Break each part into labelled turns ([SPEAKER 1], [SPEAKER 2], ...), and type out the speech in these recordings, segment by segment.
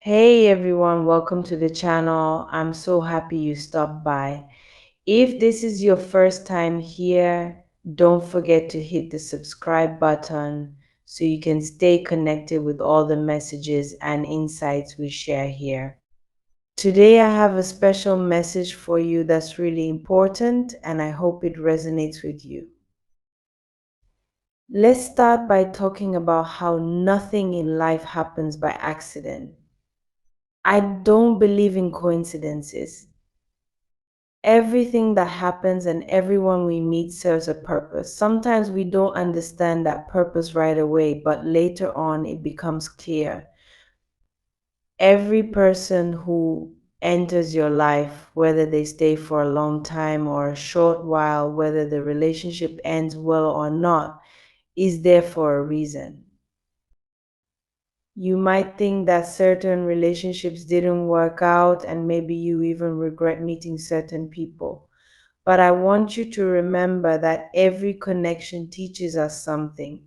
[SPEAKER 1] Hey everyone, welcome to the channel. I'm so happy you stopped by. If this is your first time here, don't forget to hit the subscribe button so you can stay connected with all the messages and insights we share here. Today, I have a special message for you that's really important, and I hope it resonates with you. Let's start by talking about how nothing in life happens by accident. I don't believe in coincidences. Everything that happens and everyone we meet serves a purpose. Sometimes we don't understand that purpose right away, but later on it becomes clear. Every person who enters your life, whether they stay for a long time or a short while, whether the relationship ends well or not, is there for a reason. You might think that certain relationships didn't work out, and maybe you even regret meeting certain people. But I want you to remember that every connection teaches us something.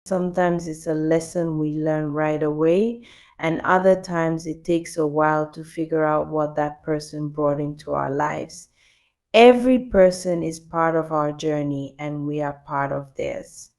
[SPEAKER 1] Sometimes it's a lesson we learn right away, and other times it takes a while to figure out what that person brought into our lives. Every person is part of our journey, and we are part of theirs.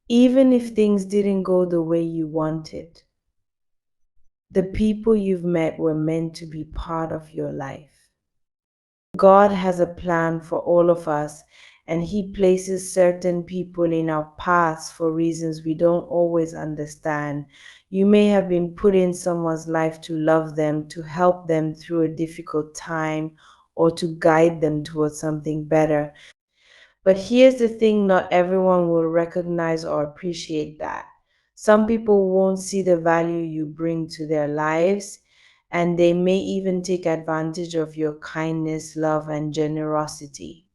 [SPEAKER 1] Even if things didn't go the way you wanted, the people you've met were meant to be part of your life. God has a plan for all of us, and He places certain people in our paths for reasons we don't always understand. You may have been put in someone's life to love them, to help them through a difficult time, or to guide them towards something better. But here's the thing, not everyone will recognize or appreciate that. Some people won't see the value you bring to their lives, and they may even take advantage of your kindness, love, and generosity.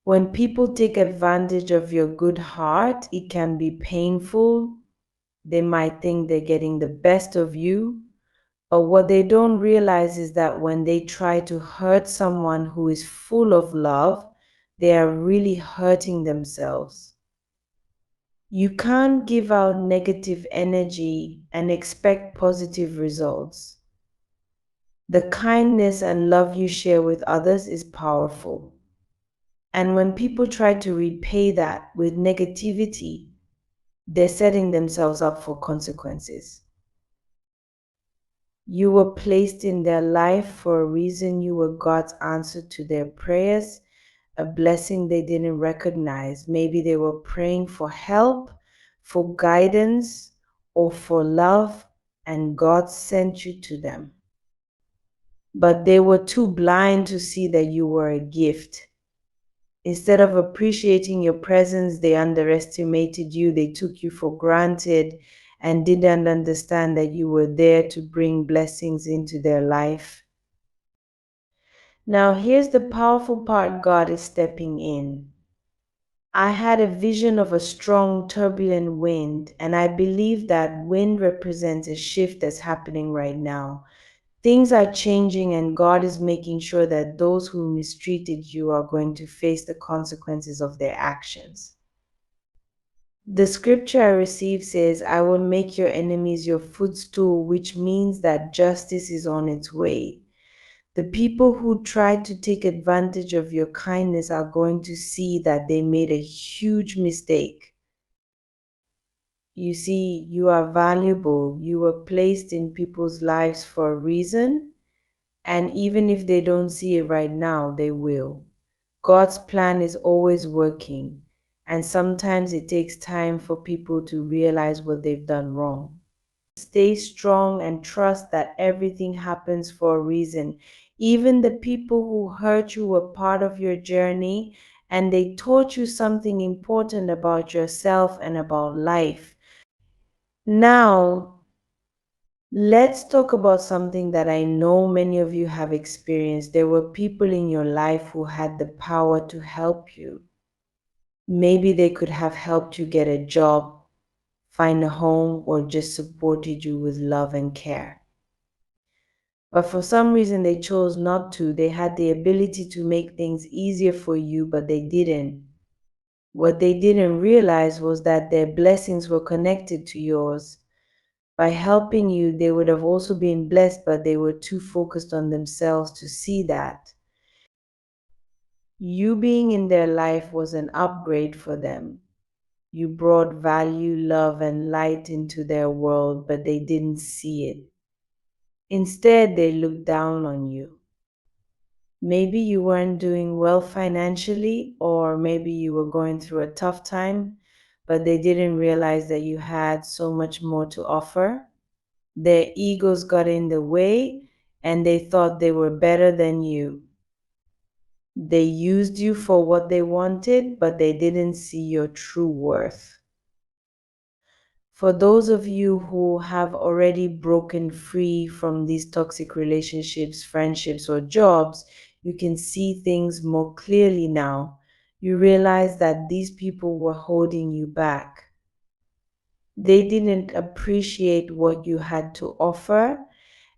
[SPEAKER 1] When people take advantage of your good heart, it can be painful. They might think they're getting the best of you, but what they don't realize is that when they try to hurt someone who is full of love, they are really hurting themselves. You can't give out negative energy and expect positive results. The kindness and love you share with others is powerful. And when people try to repay that with negativity, they're setting themselves up for consequences. You were placed in their life for a reason. You were God's answer to their prayers, a blessing they didn't recognize. Maybe they were praying for help, for guidance, or for love, and God sent you to them. But they were too blind to see that you were a gift. Instead of appreciating your presence, they underestimated you, they took you for granted, and didn't understand that you were there to bring blessings into their life. Now, here's the powerful part: God is stepping in. I had a vision of a strong, turbulent wind, and I believe that wind represents a shift that's happening right now. Things are changing, and God is making sure that those who mistreated you are going to face the consequences of their actions. The scripture I received says, I will make your enemies your footstool, which means that justice is on its way. The people who tried to take advantage of your kindness are going to see that they made a huge mistake. You see, you are valuable. You were placed in people's lives for a reason, and even if they don't see it right now, they will. God's plan is always working, and sometimes it takes time for people to realize what they've done wrong. Stay strong and trust that everything happens for a reason. Even the people who hurt you were part of your journey, and they taught you something important about yourself and about life. Now, let's talk about something that I know many of you have experienced. There were people in your life who had the power to help you. Maybe they could have helped you get a job, find a home, or just supported you with love and care. But for some reason, they chose not to. They had the ability to make things easier for you, but they didn't. What they didn't realize was that their blessings were connected to yours. By helping you, they would have also been blessed, but they were too focused on themselves to see that. You being in their life was an upgrade for them. You brought value, love, and light into their world, but they didn't see it. Instead, they looked down on you. Maybe you weren't doing well financially, or maybe you were going through a tough time, but they didn't realize that you had so much more to offer. Their egos got in the way and they thought they were better than you. They used you for what they wanted, but they didn't see your true worth. For those of you who have already broken free from these toxic relationships, friendships, or jobs, you can see things more clearly now. You realize that these people were holding you back. They didn't appreciate what you had to offer,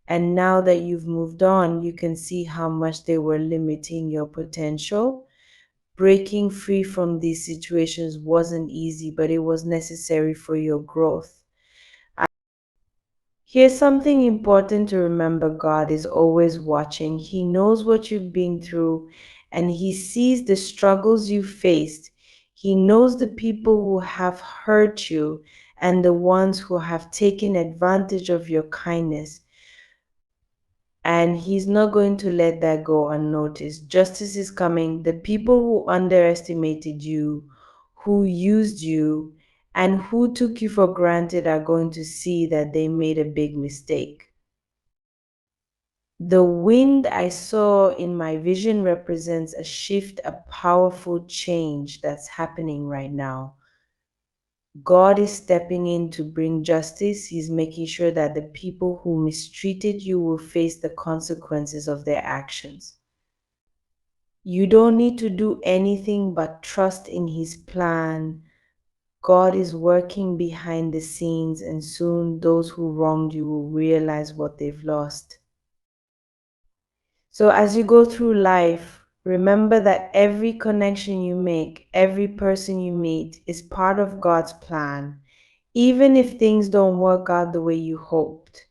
[SPEAKER 1] and now that you've moved on, you can see how much they were limiting your potential. Breaking free from these situations wasn't easy, but it was necessary for your growth. Here's something important to remember: God is always watching. He knows what you've been through and He sees the struggles you faced. He knows the people who have hurt you and the ones who have taken advantage of your kindness. And He's not going to let that go unnoticed. Justice is coming. The people who underestimated you, who used you, and who took you for granted are going to see that they made a big mistake. The wind I saw in my vision represents a shift, a powerful change that's happening right now. God is stepping in to bring justice. He's making sure that the people who mistreated you will face the consequences of their actions. You don't need to do anything but trust in His plan. God is working behind the scenes, and soon those who wronged you will realize what they've lost. So as you go through life, remember that every connection you make, every person you meet is part of God's plan. Even if things don't work out the way you hoped,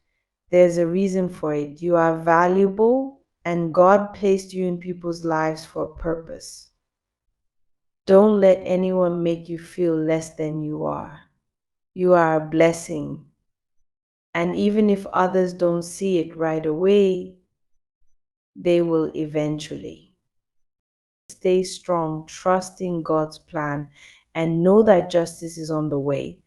[SPEAKER 1] there's a reason for it. You are valuable and God placed you in people's lives for a purpose. Don't let anyone make you feel less than you are. You are a blessing. And even if others don't see it right away, they will eventually. Stay strong, trust in God's plan, and know that justice is on the way.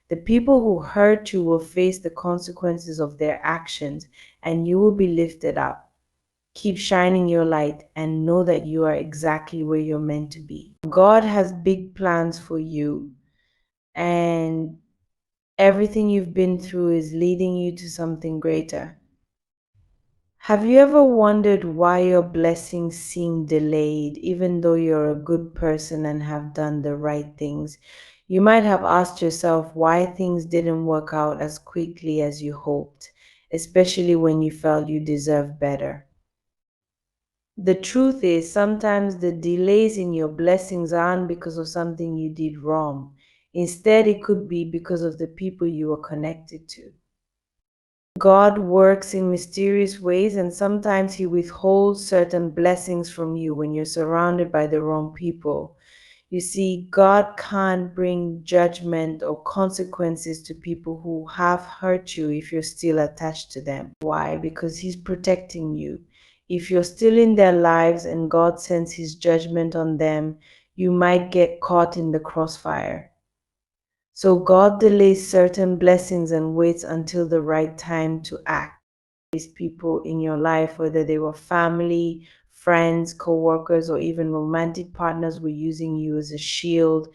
[SPEAKER 1] The people who hurt you will face the consequences of their actions, and you will be lifted up. Keep shining your light and know that you are exactly where you're meant to be. God has big plans for you, and everything you've been through is leading you to something greater. Have you ever wondered why your blessings seem delayed, even though you're a good person and have done the right things? You might have asked yourself why things didn't work out as quickly as you hoped, especially when you felt you deserved better. The truth is, sometimes the delays in your blessings aren't because of something you did wrong. Instead, it could be because of the people you were connected to. God works in mysterious ways, and sometimes He withholds certain blessings from you when you're surrounded by the wrong people. You see, God can't bring judgment or consequences to people who have hurt you if you're still attached to them. Why? Because He's protecting you. If you're still in their lives and God sends His judgment on them, you might get caught in the crossfire. So God delays certain blessings and waits until the right time to act. These people in your life, whether they were family, friends, co-workers, or even romantic partners, were using you as a shield.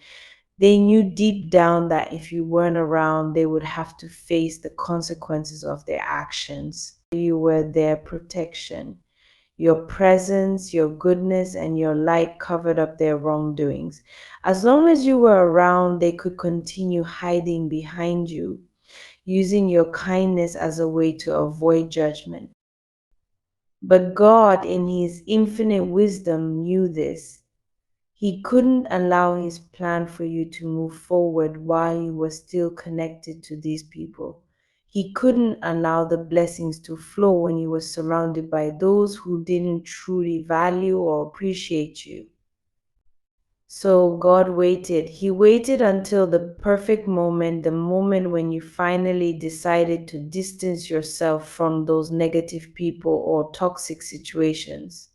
[SPEAKER 1] They knew deep down that if you weren't around, they would have to face the consequences of their actions. You were their protection. Your presence, your goodness, and your light covered up their wrongdoings. As long as you were around, they could continue hiding behind you, using your kindness as a way to avoid judgment. But God, in His infinite wisdom, knew this. He couldn't allow His plan for you to move forward while you were still connected to these people. He couldn't allow the blessings to flow when he was surrounded by those who didn't truly value or appreciate you. So God waited. He waited until the perfect moment, the moment when you finally decided to distance yourself from those negative people or toxic situations.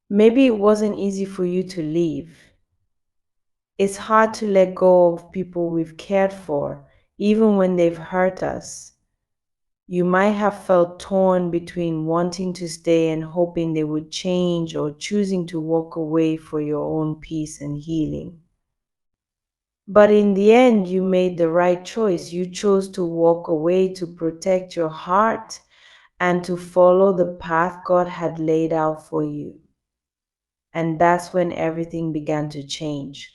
[SPEAKER 1] Maybe it wasn't easy for you to leave. It's hard to let go of people we've cared for, even when they've hurt us. You might have felt torn between wanting to stay and hoping they would change, or choosing to walk away for your own peace and healing. But in the end, you made the right choice. You chose to walk away to protect your heart and to follow the path God had laid out for you. And that's when everything began to change.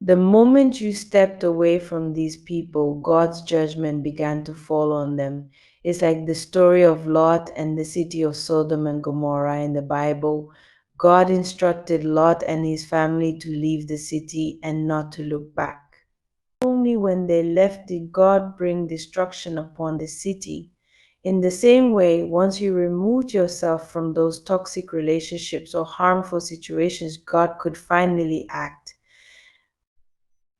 [SPEAKER 1] The moment you stepped away from these people, God's judgment began to fall on them. It's like the story of Lot and the city of Sodom and Gomorrah in the Bible. God instructed Lot and his family to leave the city and not to look back. Only when they left did God bring destruction upon the city. In the same way, once you removed yourself from those toxic relationships or harmful situations, God could finally act.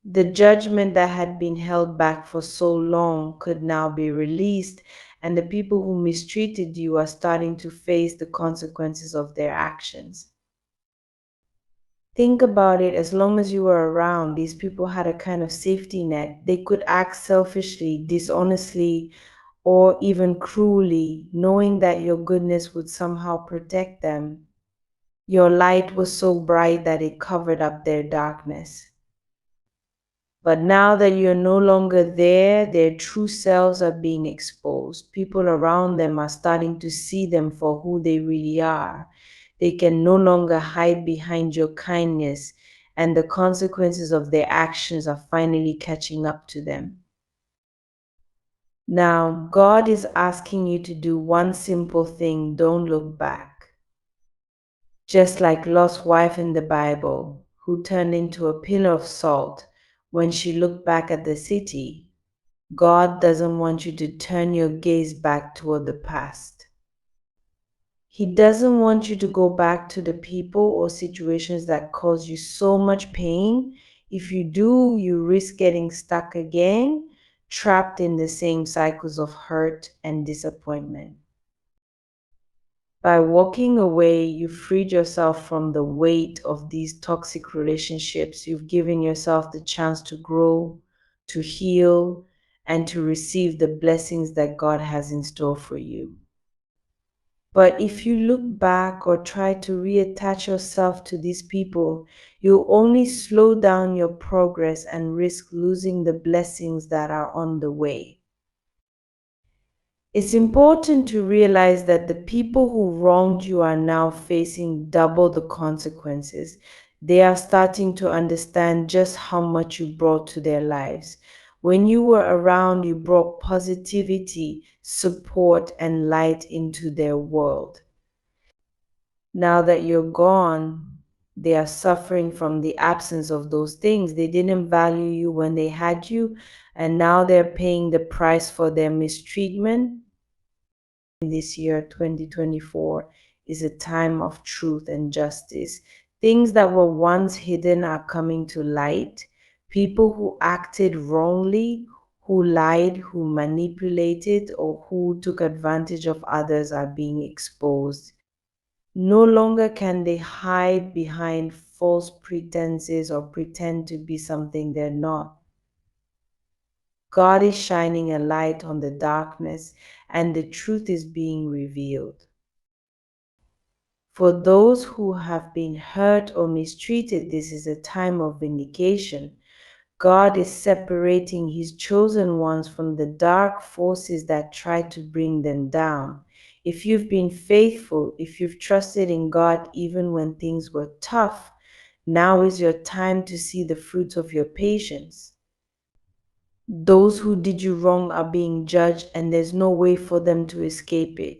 [SPEAKER 1] The judgment that had been held back for so long could now be released, and the people who mistreated you are starting to face the consequences of their actions. Think about it, as long as you were around, these people had a kind of safety net. They could act selfishly, dishonestly, or even cruelly, knowing that your goodness would somehow protect them. Your light was so bright that it covered up their darkness. But now that you're no longer there, their true selves are being exposed. People around them are starting to see them for who they really are. They can no longer hide behind your kindness, and the consequences of their actions are finally catching up to them. Now, God is asking you to do one simple thing: don't look back. Just like Lot's wife in the Bible, who turned into a pillar of salt when she looked back at the city, God doesn't want you to turn your gaze back toward the past. He doesn't want you to go back to the people or situations that cause you so much pain. If you do, you risk getting stuck again, trapped in the same cycles of hurt and disappointment. By walking away, you freed yourself from the weight of these toxic relationships. You've given yourself the chance to grow, to heal, and to receive the blessings that God has in store for you. But if you look back or try to reattach yourself to these people, you'll only slow down your progress and risk losing the blessings that are on the way. It's important to realize that the people who wronged you are now facing double the consequences. They are starting to understand just how much you brought to their lives. When you were around, you brought positivity, support, and light into their world. Now that you're gone, they are suffering from the absence of those things. They didn't value you when they had you, and now they're paying the price for their mistreatment. This year, 2024, is a time of truth and justice. Things that were once hidden are coming to light. People who acted wrongly, who lied, who manipulated, or who took advantage of others are being exposed. No longer can they hide behind false pretenses or pretend to be something they're not. God is shining a light on the darkness, and the truth is being revealed. For those who have been hurt or mistreated, this is a time of vindication. God is separating His chosen ones from the dark forces that try to bring them down. If you've been faithful, if you've trusted in God even when things were tough, now is your time to see the fruits of your patience. Those who did you wrong are being judged, and there's no way for them to escape it.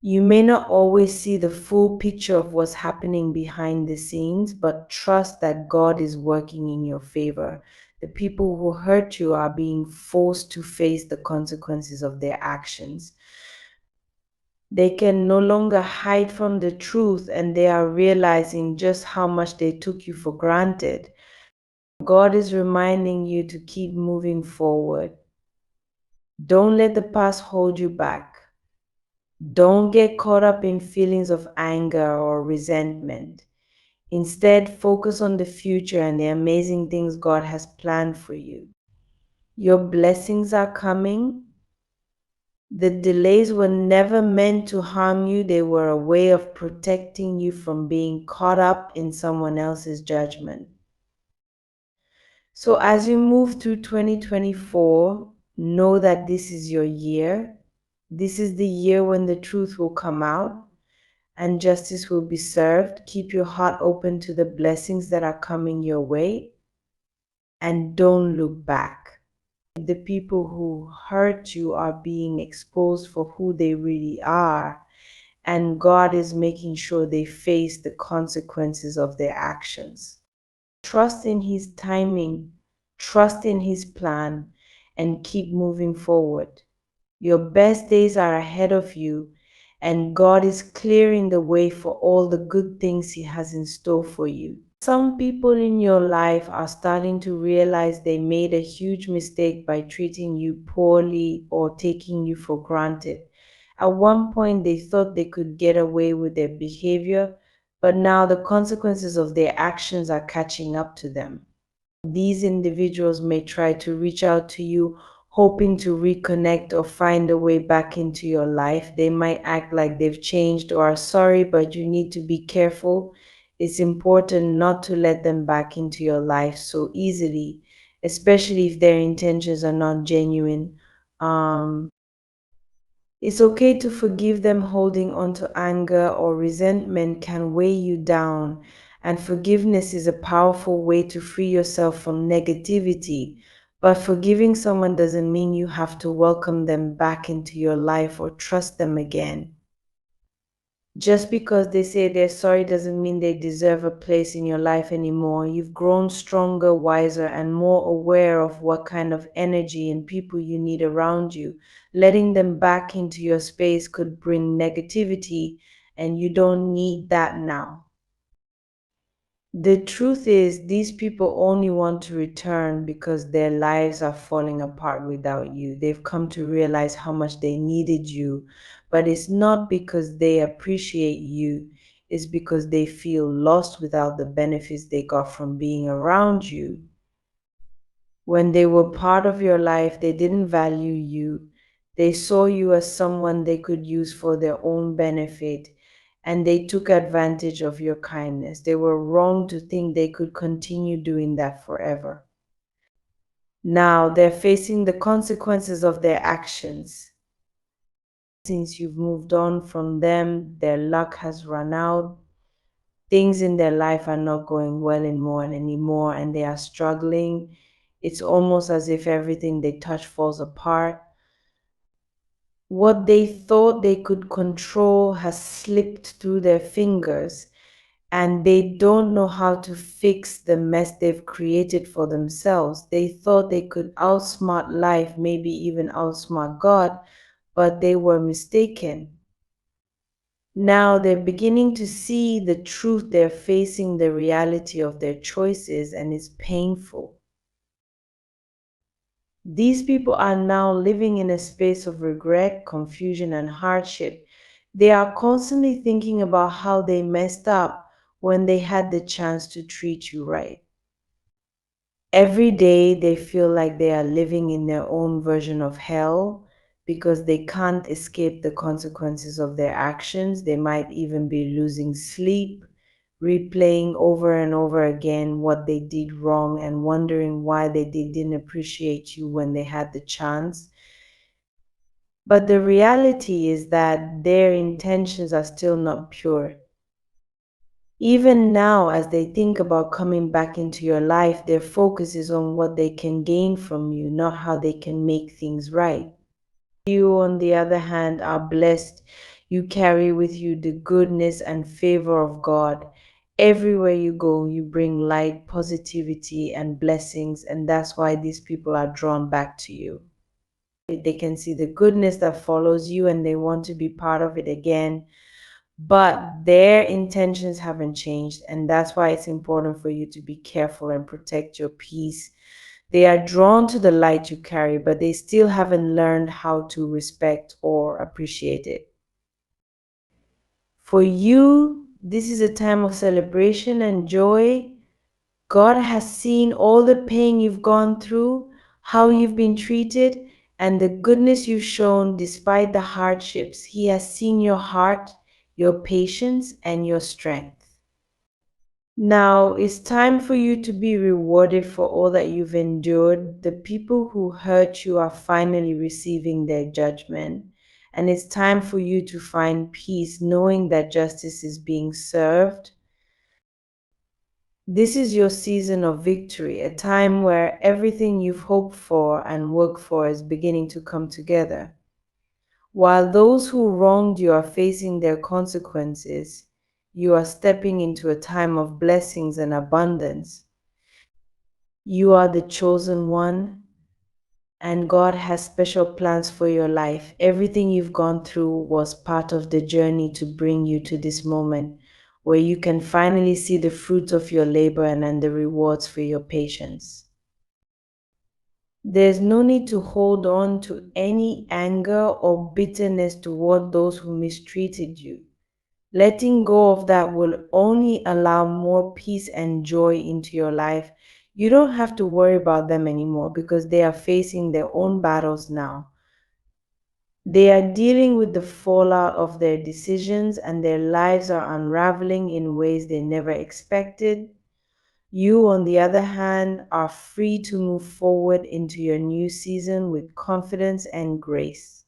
[SPEAKER 1] You may not always see the full picture of what's happening behind the scenes, but trust that God is working in your favor. The people who hurt you are being forced to face the consequences of their actions. They can no longer hide from the truth, and they are realizing just how much they took you for granted. God is reminding you to keep moving forward. Don't let the past hold you back. Don't get caught up in feelings of anger or resentment. Instead, focus on the future and the amazing things God has planned for you. Your blessings are coming. The delays were never meant to harm you, they were a way of protecting you from being caught up in someone else's judgment. So, as you move through 2024, know that this is your year. This is the year when the truth will come out and justice will be served. Keep your heart open to the blessings that are coming your way and don't look back. The people who hurt you are being exposed for who they really are, and God is making sure they face the consequences of their actions. Trust in His timing, trust in His plan, and keep moving forward. Your best days are ahead of you, and God is clearing the way for all the good things He has in store for you. Some people in your life are starting to realize they made a huge mistake by treating you poorly or taking you for granted. At one point, they thought they could get away with their behavior, but now the consequences of their actions are catching up to them. These individuals may try to reach out to you, hoping to reconnect or find a way back into your life. They might act like they've changed or are sorry, but you need to be careful. It's important not to let them back into your life so easily, especially if their intentions are not genuine. It's okay to forgive them. Holding on to anger or resentment can weigh you down, and forgiveness is a powerful way to free yourself from negativity. But forgiving someone doesn't mean you have to welcome them back into your life or trust them again. Just because they say they're sorry doesn't mean they deserve a place in your life anymore. You've grown stronger, wiser, and more aware of what kind of energy and people you need around you. Letting them back into your space could bring negativity, and you don't need that now. The truth is, these people only want to return because their lives are falling apart without you. They've come to realize how much they needed you, but it's not because they appreciate you, it's because they feel lost without the benefits they got from being around you. When they were part of your life, they didn't value you. They saw you as someone they could use for their own benefit, and they took advantage of your kindness. They were wrong to think they could continue doing that forever. Now they're facing the consequences of their actions. Since you've moved on from them, their luck has run out. Things in their life are not going well anymore, and they are struggling. It's almost as if everything they touch falls apart. What they thought they could control has slipped through their fingers, and they don't know how to fix the mess they've created for themselves. They thought they could outsmart life, maybe even outsmart God, but they were mistaken. Now they're beginning to see the truth. They're facing the reality of their choices, and it's painful. These people are now living in a space of regret, confusion, and hardship. They are constantly thinking about how they messed up when they had the chance to treat you right. Every day they feel like they are living in their own version of hell because they can't escape the consequences of their actions. They might even be losing sleep, replaying over and over again what they did wrong and wondering why they didn't appreciate you when they had the chance. But the reality is that their intentions are still not pure. Even now, as they think about coming back into your life, their focus is on what they can gain from you, not how they can make things right. You, on the other hand, are blessed. You carry with you the goodness and favor of God, Everywhere you go, you bring light, positivity, and blessings, and that's why these people are drawn back to you. They can see the goodness that follows you and they want to be part of it again, but their intentions haven't changed, and that's why it's important for you to be careful and protect your peace. They are drawn to the light you carry, but they still haven't learned how to respect or appreciate it. For you, this is a time of celebration and joy. God has seen all the pain you've gone through, how you've been treated, and the goodness you've shown despite the hardships. He has seen your heart, your patience, and your strength. Now it's time for you to be rewarded for all that you've endured. The people who hurt you are finally receiving their judgment. And it's time for you to find peace, knowing that justice is being served. This is your season of victory, a time where everything you've hoped for and worked for is beginning to come together. While those who wronged you are facing their consequences, you are stepping into a time of blessings and abundance. You are the chosen one, and God has special plans for your life. Everything you've gone through was part of the journey to bring you to this moment where you can finally see the fruits of your labor and the rewards for your patience. There's no need to hold on to any anger or bitterness toward those who mistreated you. Letting go of that will only allow more peace and joy into your life. You don't have to worry about them anymore because they are facing their own battles now. They are dealing with the fallout of their decisions and their lives are unraveling in ways they never expected. You, on the other hand, are free to move forward into your new season with confidence and grace.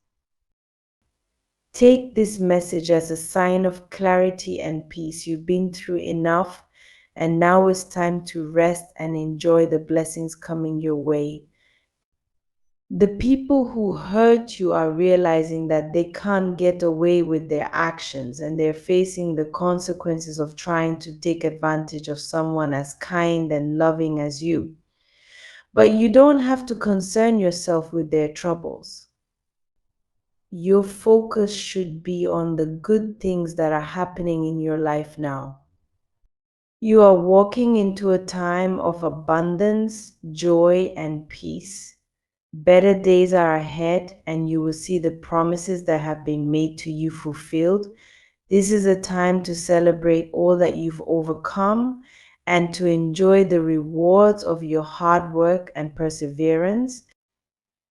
[SPEAKER 1] Take this message as a sign of clarity and peace. You've been through enough, and now it's time to rest and enjoy the blessings coming your way. The people who hurt you are realizing that they can't get away with their actions, and they're facing the consequences of trying to take advantage of someone as kind and loving as you. But you don't have to concern yourself with their troubles. Your focus should be on the good things that are happening in your life now. You are walking into a time of abundance, joy, and peace. Better days are ahead, and you will see the promises that have been made to you fulfilled. This is a time to celebrate all that you've overcome and to enjoy the rewards of your hard work and perseverance.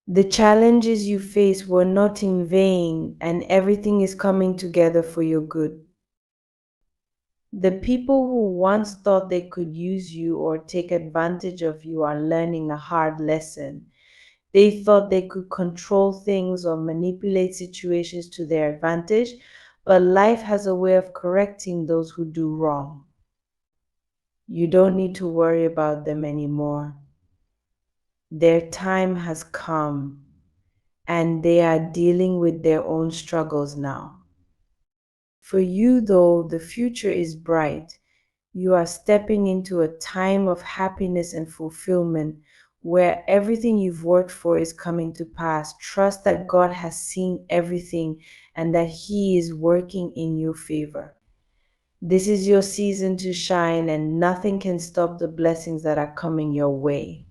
[SPEAKER 1] The challenges you face were not in vain, and everything is coming together for your good. The people who once thought they could use you or take advantage of you are learning a hard lesson. They thought they could control things or manipulate situations to their advantage, but life has a way of correcting those who do wrong. You don't need to worry about them anymore. Their time has come, and they are dealing with their own struggles now. For you, though, the future is bright. You are stepping into a time of happiness and fulfillment where everything you've worked for is coming to pass. Trust that God has seen everything and that He is working in your favor. This is your season to shine, and nothing can stop the blessings that are coming your way.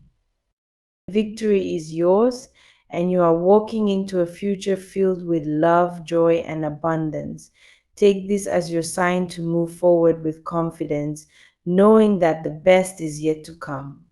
[SPEAKER 1] Victory is yours, and you are walking into a future filled with love, joy, and abundance. Take this as your sign to move forward with confidence, knowing that the best is yet to come.